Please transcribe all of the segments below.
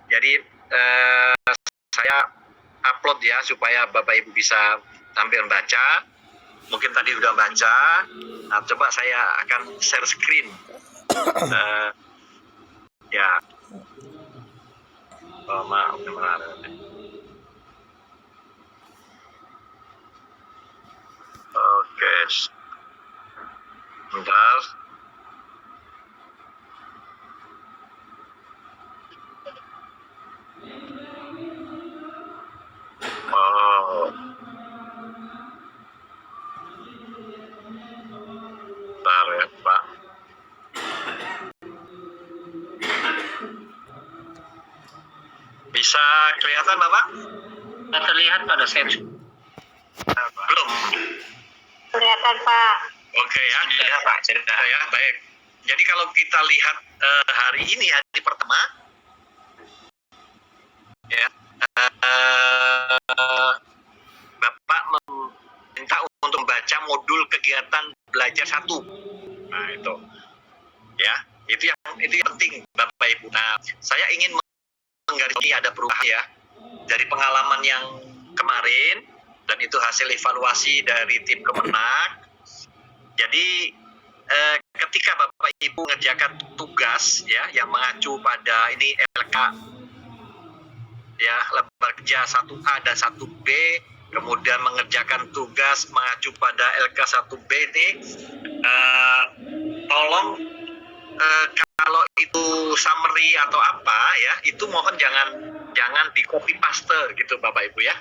Jadi saya upload ya supaya Bapak Ibu bisa tampil baca. Mungkin tadi udah baca. Nah, coba saya akan share screen. Ya. Oh, maaf. Oke. Bentar. Oh. Bentar ya, Pak. Bisa kelihatan, Bapak? Nggak terlihat pada saya. Belum. Kelihatan, Pak. Oke ya. Sudah, Pak. Sudah. Ya, baik. Jadi kalau kita lihat hari ini, hari pertama, ya, Bapak meminta untuk membaca modul kegiatan belajar 1. Nah, itu. Ya, itu yang penting, Bapak Ibu. Nah, saya ingin menggarisbawahi ada perubahan ya dari pengalaman yang kemarin, dan itu hasil evaluasi dari tim Kemenak. Jadi ketika Bapak Ibu mengerjakan tugas ya yang mengacu pada ini LK ya, lembar kerja 1A dan 1B, kemudian mengerjakan tugas mengacu pada LK 1B ini, tolong kalau itu summary atau apa ya, itu mohon jangan di copy paste gitu Bapak Ibu ya.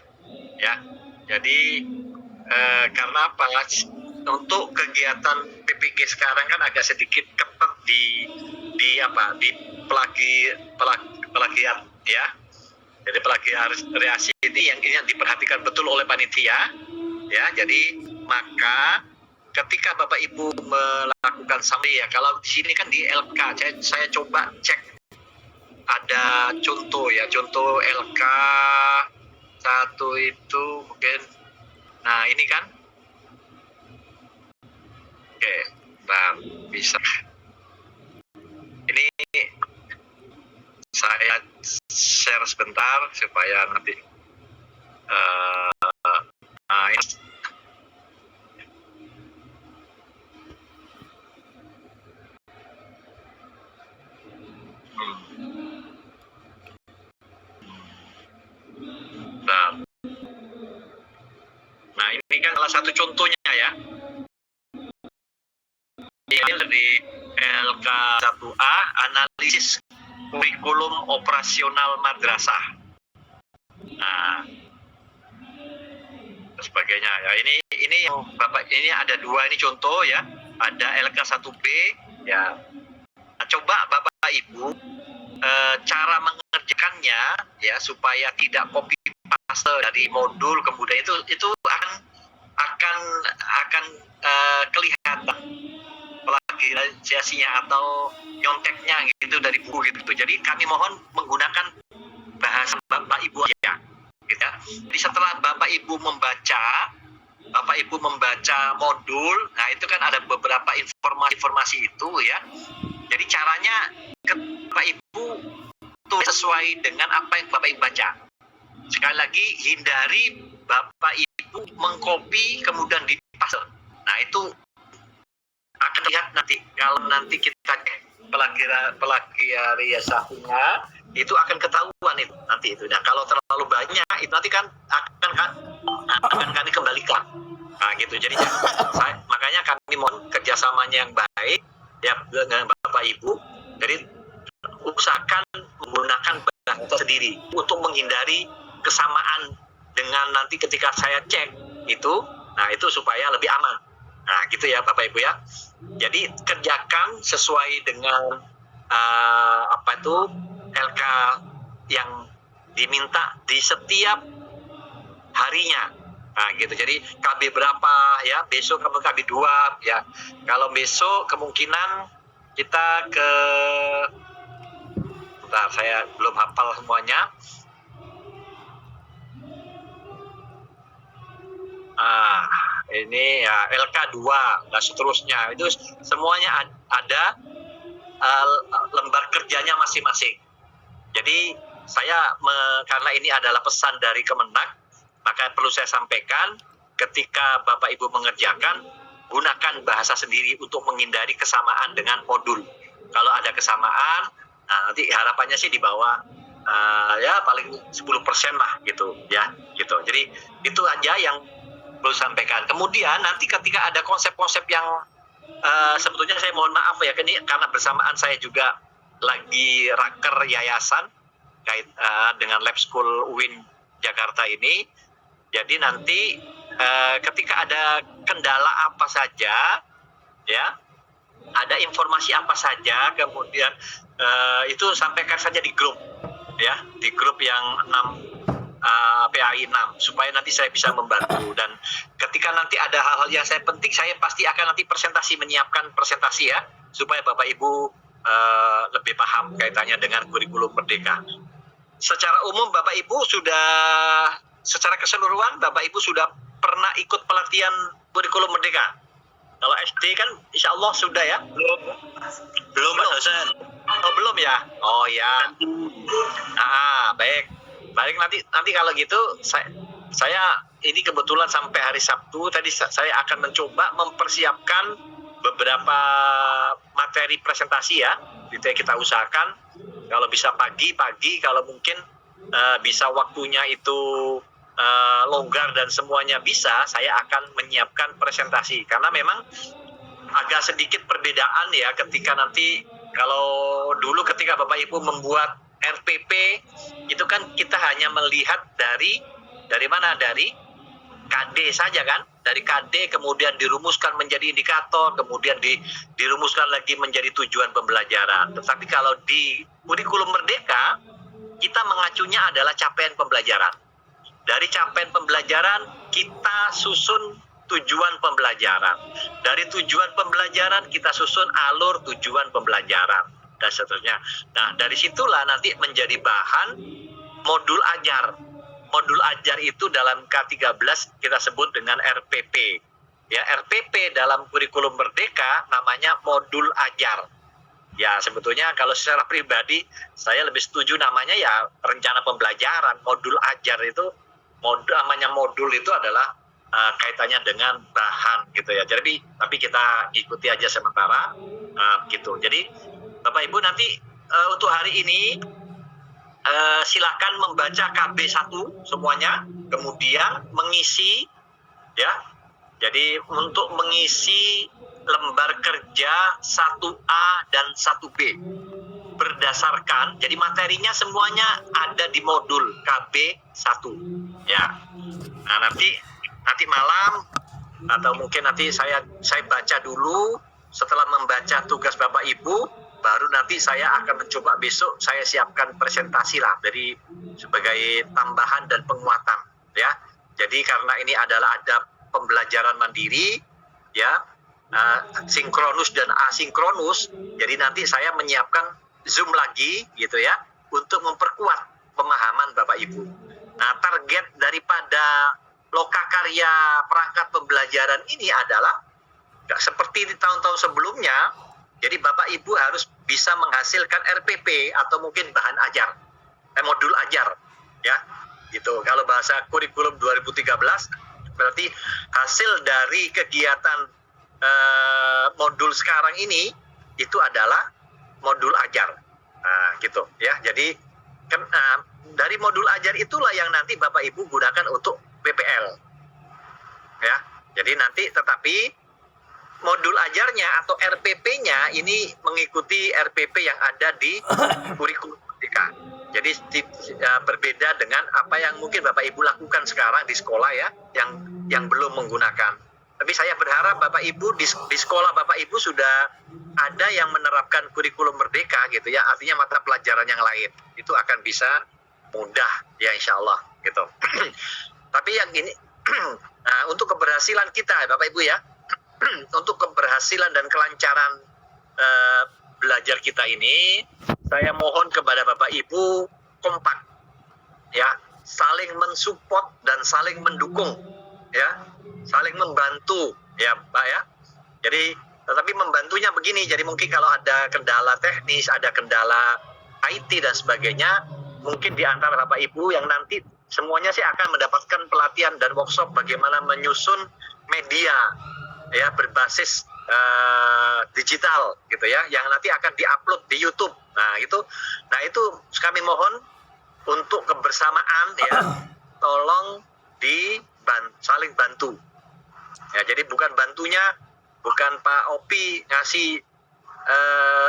Ya. Jadi karena apa? Untuk kegiatan PPG sekarang kan agak sedikit ketat di pelagiat ya. Jadi plagiarisasi ini yang diperhatikan betul oleh panitia ya. Jadi maka ketika Bapak Ibu melakukan summary ya, kalau di sini kan di LK saya coba cek ada contoh ya, contoh LK 1 itu mungkin, nah ini kan, oke, bang bisa, ini saya share sebentar supaya nanti nah ini. Nah ini kan salah satu contohnya ya. Ini dari LK 1A, analisis kurikulum operasional madrasah. Nah, sebagainya ya. Ini yang Bapak, ini ada 2 ini contoh ya. Ada LK 1B ya. Nah, coba Bapak Ibu cara mengerjakannya ya supaya tidak copy paste dari modul, kemudian itu akan kelihatan plagiarisasinya atau nyonteknya gitu dari buku gitu. Jadi kami mohon menggunakan bahasa Bapak Ibu aja gitu ya. Jadi setelah Bapak Ibu membaca modul, nah itu kan ada beberapa informasi itu ya. Jadi caranya Bapak Ibu itu sesuai dengan apa yang Bapak Ibu baca. Sekali lagi, hindari Bapak Ibu mengcopy kemudian dipaste. Nah itu akan lihat nanti kalau nanti kita cek plagiarisasinya itu akan ketahuan itu nanti itu. Nah kalau terlalu banyak itu nanti kan akan kami kembalikan. Nah gitu. Jadi makanya kami mohon kerjasamanya yang baik ya dengan Bapak Ibu. Jadi usahakan menggunakan bahasa sendiri untuk menghindari kesamaan dengan nanti ketika saya cek itu. Nah itu supaya lebih aman. Nah gitu ya Bapak Ibu ya. Jadi kerjakan sesuai dengan LK yang diminta di setiap harinya. Nah gitu. Jadi KB berapa ya, besok kamu KB 2 ya. Kalau besok kemungkinan kita ke, bentar saya belum hafal semuanya. Ini ya LK 2 dan seterusnya, itu semuanya ada lembar kerjanya masing-masing. Jadi karena ini adalah pesan dari Kemenag, maka perlu saya sampaikan, ketika Bapak Ibu mengerjakan, gunakan bahasa sendiri untuk menghindari kesamaan dengan modul. Kalau ada kesamaan, nanti harapannya sih di bawah ya paling 10% lah gitu ya, gitu. Jadi itu aja yang perlu sampaikan. Kemudian nanti ketika ada konsep-konsep yang sebetulnya saya mohon maaf ya, ini karena bersamaan saya juga lagi raker yayasan kait dengan Lab School UIN Jakarta ini. Jadi nanti ketika ada kendala apa saja, ya, ada informasi apa saja, kemudian itu sampaikan saja di grup, ya, di grup yang 6 PAI 6, supaya nanti saya bisa membantu. Dan ketika nanti ada hal-hal yang saya penting, saya pasti akan nanti menyiapkan presentasi ya, supaya Bapak Ibu lebih paham kaitannya dengan kurikulum Merdeka. Secara umum Bapak Ibu sudah, secara keseluruhan Bapak Ibu sudah pernah ikut pelatihan kurikulum Merdeka? Kalau SD kan insya Allah sudah ya? Belum Pak dosen. Oh belum ya? Oh ya. Baik. Baik, nanti kalau gitu saya ini kebetulan sampai hari Sabtu tadi saya akan mencoba mempersiapkan beberapa materi presentasi ya. Itu yang kita usahakan. Kalau bisa pagi, kalau mungkin bisa waktunya itu longgar dan semuanya bisa, saya akan menyiapkan presentasi. Karena memang agak sedikit perbedaan ya ketika nanti, kalau dulu ketika Bapak Ibu membuat RPP, itu kan kita hanya melihat dari mana? Dari KD saja kan? Dari KD kemudian dirumuskan menjadi indikator, kemudian dirumuskan lagi menjadi tujuan pembelajaran. Tetapi kalau di kurikulum Merdeka, kita mengacunya adalah capaian pembelajaran. Dari capaian pembelajaran, kita susun tujuan pembelajaran. Dari tujuan pembelajaran, kita susun alur tujuan pembelajaran, dan seterusnya. Nah, dari situlah nanti menjadi bahan modul ajar. Modul ajar itu dalam K13 kita sebut dengan RPP. Ya, RPP dalam kurikulum Merdeka namanya modul ajar. Ya, sebetulnya kalau secara pribadi, saya lebih setuju namanya ya rencana pembelajaran. Modul ajar itu, namanya modul itu adalah kaitannya dengan bahan gitu ya. Jadi tapi kita ikuti aja sementara gitu. Jadi Bapak Ibu nanti untuk hari ini silakan membaca KB1 semuanya, kemudian mengisi ya. Jadi untuk mengisi lembar kerja 1A dan 1B berdasarkan, jadi materinya semuanya ada di modul KB1 ya. Nah, nanti malam atau mungkin nanti saya baca dulu. Setelah membaca tugas Bapak Ibu, baru nanti saya akan mencoba besok saya siapkan presentasi lah dari sebagai tambahan dan penguatan ya. Jadi karena ini adalah ada pembelajaran mandiri ya, sinkronus dan asinkronus, jadi nanti saya menyiapkan Zoom lagi gitu ya, untuk memperkuat pemahaman Bapak Ibu. Nah, target daripada lokakarya perangkat pembelajaran ini adalah seperti di tahun-tahun sebelumnya. Jadi Bapak Ibu harus bisa menghasilkan RPP atau mungkin bahan ajar, modul ajar ya. Gitu. Kalau bahasa kurikulum 2013 berarti hasil dari kegiatan modul sekarang ini itu adalah modul ajar. Nah, gitu ya. Jadi dari modul ajar itulah yang nanti Bapak Ibu gunakan untuk PPL. Ya. Jadi nanti tetapi modul ajarnya atau RPP-nya ini mengikuti RPP yang ada di kurikulum Merdeka. Jadi berbeda dengan apa yang mungkin Bapak Ibu lakukan sekarang di sekolah ya, yang belum menggunakan. Tapi saya berharap Bapak Ibu di sekolah Bapak Ibu sudah ada yang menerapkan kurikulum Merdeka gitu ya, artinya mata pelajaran yang lain itu akan bisa mudah ya insya Allah gitu. Tapi yang ini nah, untuk keberhasilan kita Bapak Ibu ya, untuk keberhasilan dan kelancaran belajar kita ini, saya mohon kepada Bapak Ibu kompak ya, saling mensupport dan saling mendukung ya, saling membantu ya Pak ya. Jadi tetapi membantunya begini, jadi mungkin kalau ada kendala teknis, ada kendala IT dan sebagainya, mungkin di antara Bapak Ibu yang nanti semuanya sih akan mendapatkan pelatihan dan workshop bagaimana menyusun media ya berbasis digital gitu ya, yang nanti akan diupload di YouTube. Nah itu kami mohon untuk kebersamaan ya, tolong saling bantu. Ya, jadi bukan bantunya, bukan Pak Opi ngasih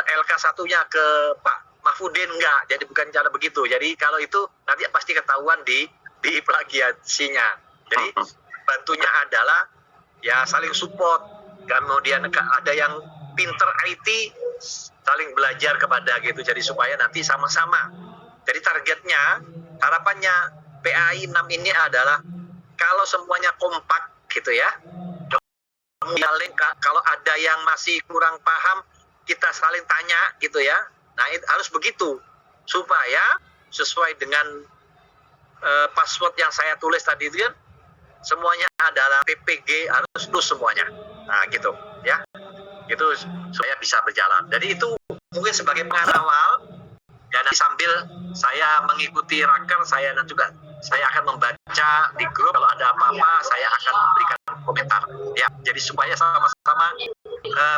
LK satunya ke Pak Mahfudin, enggak. Jadi bukan cara begitu. Jadi kalau itu nanti pasti ketahuan di plagiasinya. Jadi bantunya adalah ya saling support. Kemudian ada yang pinter IT, saling belajar kepada gitu. Jadi supaya nanti sama-sama. Jadi targetnya, harapannya PAI 6 ini adalah kalau semuanya kompak gitu ya. Kemudian kalau ada yang masih kurang paham, kita saling tanya gitu ya. Nah, harus begitu supaya sesuai dengan password yang saya tulis tadi itu kan, semuanya adalah PPG, harus lulus semuanya. Nah, gitu ya. Itu supaya bisa berjalan. Jadi itu mungkin sebagai pengawal, dan sambil saya mengikuti raker, saya akan membaca di grup, kalau ada apa-apa saya akan memberikan komentar ya. Jadi supaya sama-sama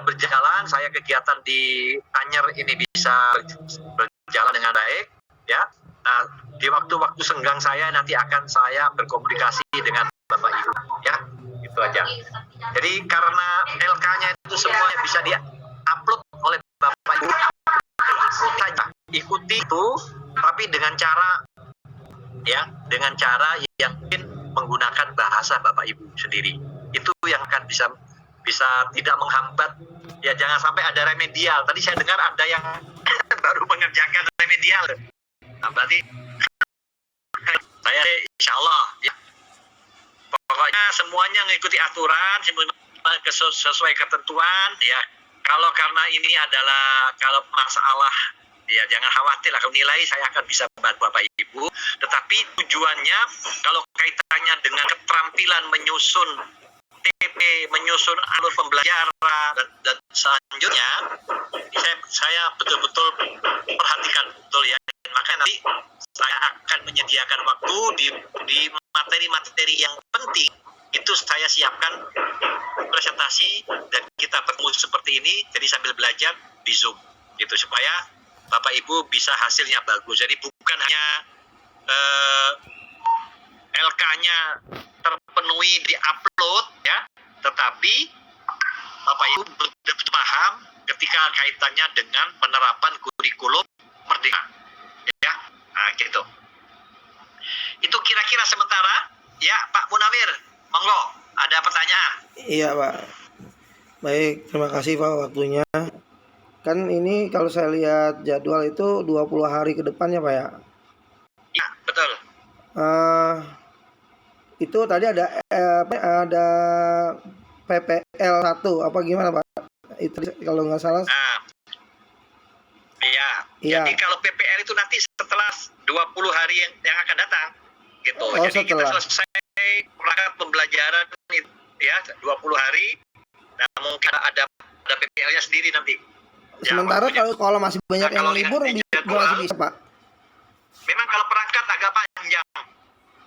berjalan, saya kegiatan di Anyer ini bisa berjalan dengan baik ya. Nah, di waktu-waktu senggang saya nanti akan saya berkomunikasi dengan Bapak Ibu ya. Itu aja. Jadi karena LK-nya itu semuanya bisa di-upload oleh Bapak Ibu, ikuti itu, tapi dengan cara yang mungkin menggunakan bahasa Bapak Ibu sendiri. Itu yang akan bisa tidak menghambat ya. Jangan sampai ada remedial. Tadi saya dengar ada yang baru mengerjakan remedial. Nah, berarti saya insya Allah ya, pokoknya semuanya mengikuti aturan sesuai ketentuan ya. Kalau karena ini adalah kalau masalah ya, jangan khawatir lah, kalau nilai saya akan bisa bantu Bapak Ibu. Tetapi tujuannya kalau kaitannya dengan keterampilan menyusun TP, menyusun alur pembelajaran dan selanjutnya, saya betul-betul perhatikan betul ya. Maka nanti saya akan menyediakan waktu di materi-materi yang penting itu saya siapkan presentasi dan kita bertemu seperti ini, jadi sambil belajar di Zoom gitu supaya Bapak Ibu bisa hasilnya bagus. Jadi bukan hanya LK-nya terpenuhi di-upload ya, tetapi Bapak Ibu betul-betul paham ketika kaitannya dengan penerapan kurikulum Merdeka ya. Nah, gitu. Itu kira-kira sementara ya, Pak Munawir, monggo, ada pertanyaan? Iya, Pak. Baik, terima kasih Pak waktunya. Kan ini kalau saya lihat jadwal itu 20 hari ke depan ya Pak ya? Iya, betul. Itu tadi ada PPL 1 apa gimana Pak? Itu kalau nggak salah. Iya. Jadi kalau PPL itu nanti setelah 20 hari yang akan datang gitu. Oh, jadi setelah. kita selesai perangkat pembelajaran ya 20 hari. Nah, mungkin ada PPL-nya sendiri nanti. Sementara ya, kalau masih banyak yang libur masih bisa Pak. Memang kalau perangkat agak panjang.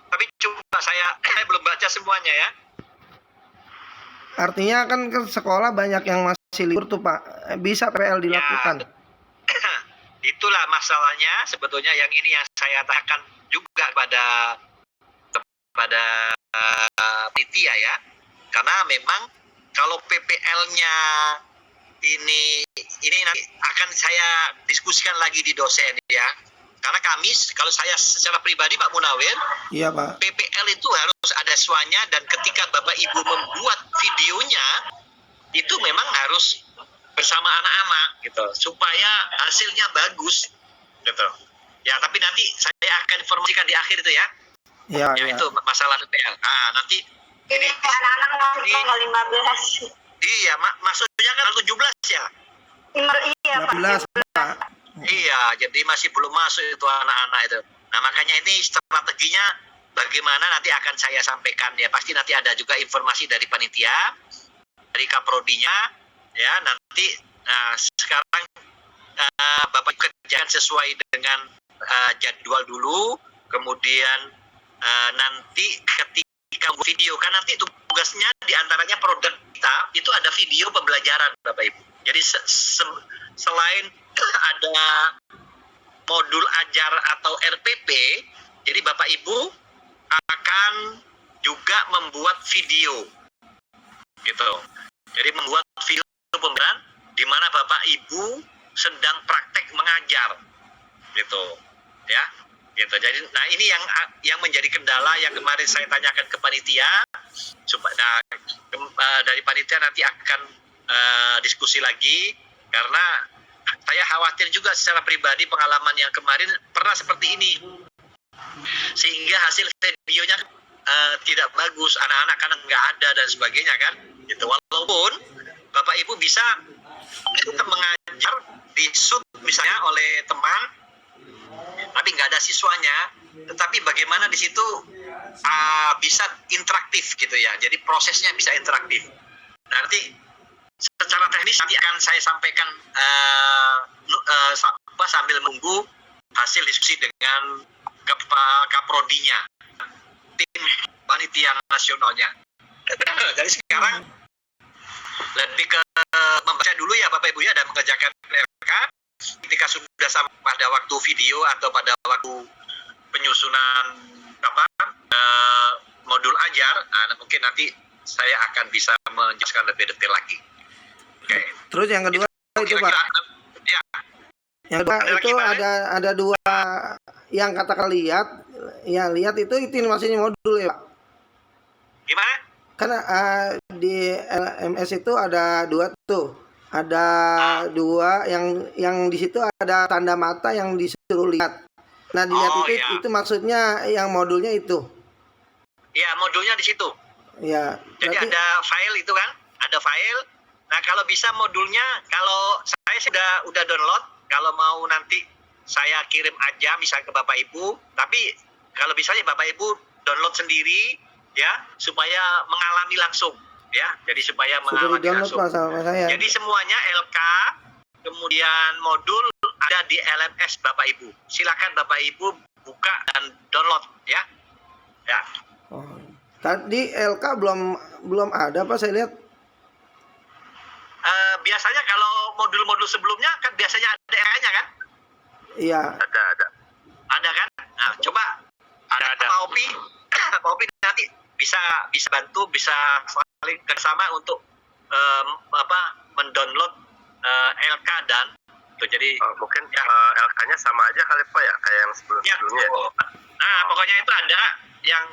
Tapi coba saya belum baca semuanya ya. Artinya kan ke sekolah banyak yang masih libur tuh Pak. Bisa PPL dilakukan. Ya, itulah masalahnya sebetulnya, yang ini yang saya katakan juga kepada panitia ya. Karena memang kalau PPL-nya ini nanti akan saya diskusikan lagi di dosen ya. Karena kami, kalau saya secara pribadi Pak Munawir, Iya Pak. PPL itu harus ada suanya, dan ketika Bapak Ibu membuat videonya itu memang harus bersama anak-anak gitu supaya hasilnya bagus gitu. Ya, tapi nanti saya akan informasikan di akhir itu ya. Iya. Itu masalah PPL. Nanti ini anak-anak masuk tanggal 15. Iya, maksudnya kan 17 ya? Iya, Pak. 15 Pak. Iya, jadi masih belum masuk itu anak-anak itu. Nah, makanya ini strateginya bagaimana nanti akan saya sampaikan ya. Pasti nanti ada juga informasi dari panitia, dari Kaprodinya ya. Nanti sekarang Bapak kerjakan sesuai dengan jadwal dulu, kemudian nanti ketika video kan nanti tugasnya diantaranya produk kita itu ada video pembelajaran Bapak Ibu. Jadi selain ada modul ajar atau RPP, jadi Bapak Ibu akan juga membuat video, gitu. Jadi membuat video pembelajaran di mana Bapak Ibu sedang praktek mengajar, gitu, ya, gitu. Jadi, nah ini yang menjadi kendala yang kemarin saya tanyakan ke panitia, supaya dari panitia nanti akan diskusi lagi, karena saya khawatir juga secara pribadi pengalaman yang kemarin pernah seperti ini, sehingga hasil videonya tidak bagus, anak-anak kan nggak ada dan sebagainya kan, gitu. Walaupun Bapak Ibu bisa mengajar di shoot misalnya oleh teman, tapi nggak ada siswanya, tetapi bagaimana di situ bisa interaktif gitu ya, jadi prosesnya bisa interaktif. Nanti secara teknis nanti akan saya sampaikan sambil menunggu hasil diskusi dengan Kaprodinya, tim panitia nasionalnya. Dari sekarang lebih ke membaca dulu ya Bapak Ibu ya, dan mengerjakan LK. Ketika sudah sampai pada waktu video atau pada waktu penyusunan modul ajar, mungkin nanti saya akan bisa menjelaskan lebih detail lagi. Oke. Terus yang kedua itu Pak. Ya. Yang kedua itu ada dua yang katakan lihat itu maksudnya modul ya Pak. Gimana? Karena di LMS itu ada dua tuh. Ada dua yang di situ ada tanda mata yang disuruh lihat. Nah, dilihat itu maksudnya yang modulnya itu. Ya, modulnya di situ. Ya. Jadi ada file itu kan? Ada file. Nah, kalau bisa modulnya, kalau saya udah download, kalau mau nanti saya kirim aja misalnya ke Bapak Ibu, tapi kalau bisa ya Bapak Ibu download sendiri ya, supaya mengalami langsung. Ya, jadi supaya mengalami langsung. Jadi semuanya LK, kemudian modul ada di LMS Bapak Ibu. Silakan Bapak Ibu buka dan download ya. Ya. Oh. Tadi LK belum ada Pak, saya lihat. Biasanya kalau modul-modul sebelumnya kan biasanya ada LK-nya kan? Iya. Ada. Ada kan? Nah, coba ada. Pak Opi nanti bisa bantu, bisa saling bersama untuk mendownload LK dan jadi mungkin ya, LK-nya sama aja kali Pak ya, kayak yang sebelumnya. Ya, nah, pokoknya itu ada yang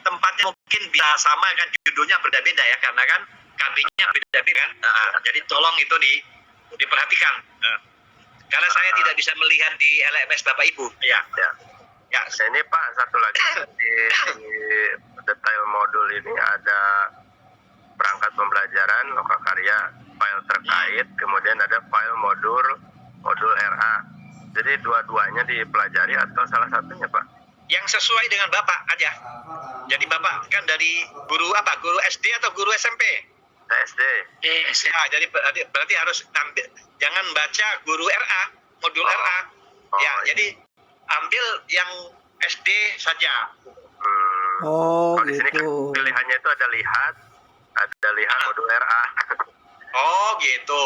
tempatnya mungkin bisa sama kan, judulnya berbeda ya, karena kan KB-nya beda-beda kan. Jadi tolong itu diperhatikan. Karena saya tidak bisa melihat di LMS Bapak Ibu. Ya. Ya, ini Pak, satu lagi di detail modul ini ada perangkat pembelajaran, lokakarya, file terkait, kemudian ada file modul RA. Jadi dua-duanya dipelajari atau salah satunya Pak? Yang sesuai dengan Bapak aja. Jadi Bapak kan dari guru apa? Guru SD atau guru SMP? SD. Nah, jadi berarti harus jangan baca guru RA, modul RA. Ya, jadi ambil yang SD saja. Oh, di sini kan gitu. pilihannya itu ada lihat modul RA. Oh, gitu.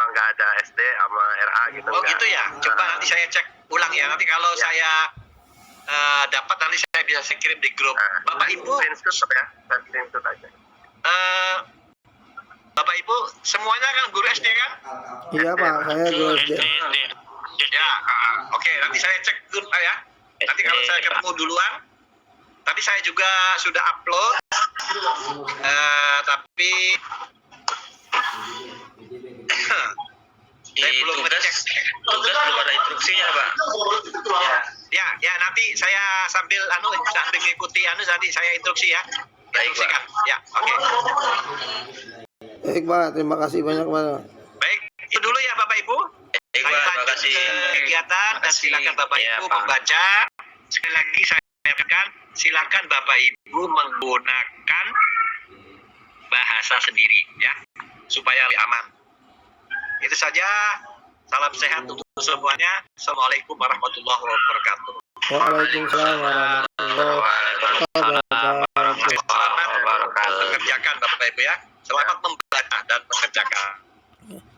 Nggak ada SD sama RA gitu. Oh, gitu ya. Coba nanti saya cek ulang ya. Nanti kalau saya dapat, nanti saya bisa kirim di grup. Bapak Ibu, screenshot ya, screenshot aja. Bapak Ibu semuanya kan guru SD kan? Iya Pak, saya guru SD. Ya, oke. Nanti saya cek grup ya. Nanti kalau saya ketemu duluan, tadi saya juga sudah upload, tapi saya belum ngecek. Tugas belum ada instruksinya Pak. Ya, nanti saya sambil mengikuti nanti saya instruksi ya. Instruksikan. Ya, oke. Baik Pak, terima kasih banyak Pak. Baik, itu dulu ya Bapak Ibu. Baik, Pak, terima kasih. Kegiatan dan silakan Bapak Ibu membaca. Sekali lagi saya katakan, silakan Bapak Ibu menggunakan bahasa sendiri ya, supaya lebih aman. Itu saja. Salam sehat untuk semuanya. Assalamualaikum warahmatullahi wabarakatuh. Waalaikumsalam warahmatullahi wabarakatuh. Selamat mengerjakan Bapak Ibu ya. Selamat membaca dan mengerjakan.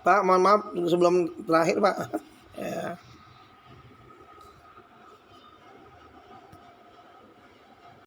Pak, mohon maaf sebelum terakhir Pak.